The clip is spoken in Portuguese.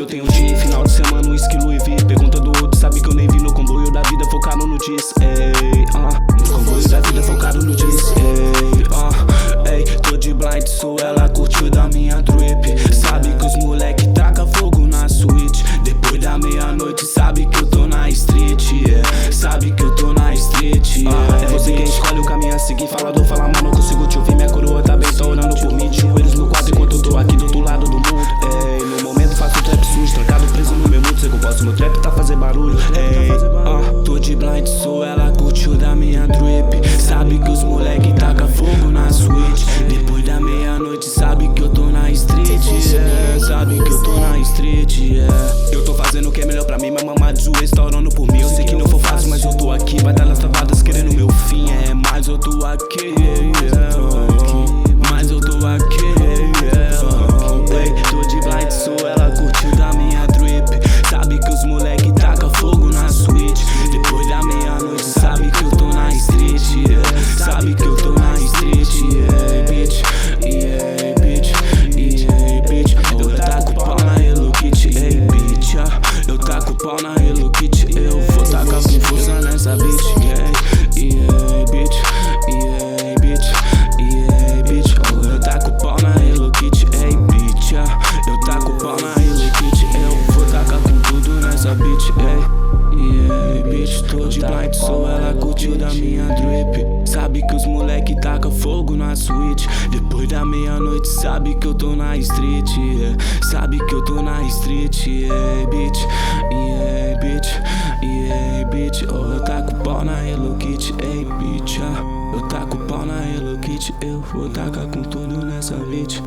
tenho dia, final de semana, um esquilo e vi. Pergunta do outro, sabe que eu nem vi. No comboio da vida focado no diz. No comboio da vida focado no diz. Tô de blind, sou ela curtiu da minha trip. Sabe que os moleque taca fogo na suíte. Depois da meia-noite, sabe que eu tô na street, sabe que eu tô na street, É você quem escolhe o caminho a seguir. Falador, fala mano, não consigo te ouvir. Minha coroa tá bem, tá orando por mim. De joelhos no quadro enquanto eu tô aqui do outro lado do mundo. No momento faço trap sujo, trancado preso no meu mundo. Sei que eu posso, meu trap tá fazer barulho. Tô de blind, sou ela curtiu da minha trip. Sabe que os moleque taca fogo na suíte. Depois da meia-noite, sabe que eu tô na street, sabe que eu tô na street, Eu tô fazendo o que é melhor pra mim, mas mamá de joelho tá orando por mim. Eu sei que não for fácil, mas eu tô aqui. Batalhas travadas querendo meu fim, mas eu tô aqui, mas eu tô aqui, Tô de blind, sou ela curtiu da minha trip. Sabe que os moleque taca fogo na suíte. Depois da meia-noite, sabe que eu tô na street, sabe que eu tô na street, bitch, bitch, eu taco pau na Hello Kitty, bitch, eu taco pau na Hello Kitty. Eu vou tacar com força nessa bitch, bitch, bitch, eu taco pau na Hello Kitty, bitch, eu taco pau na Hello Kitty. Eu vou tacar com tudo nessa bitch, bitch, tô de blind, sou ela curtiu da minha drip. Sabe que os moleque taca fogo na suíte. Depois da meia-noite, sabe que eu tô na street, sabe que eu tô na street, bitch, bitch, eu taco pau na Hello Kitty, bitch, eu taco pau na Hello Kitty. Eu vou tacar com tudo nessa bitch.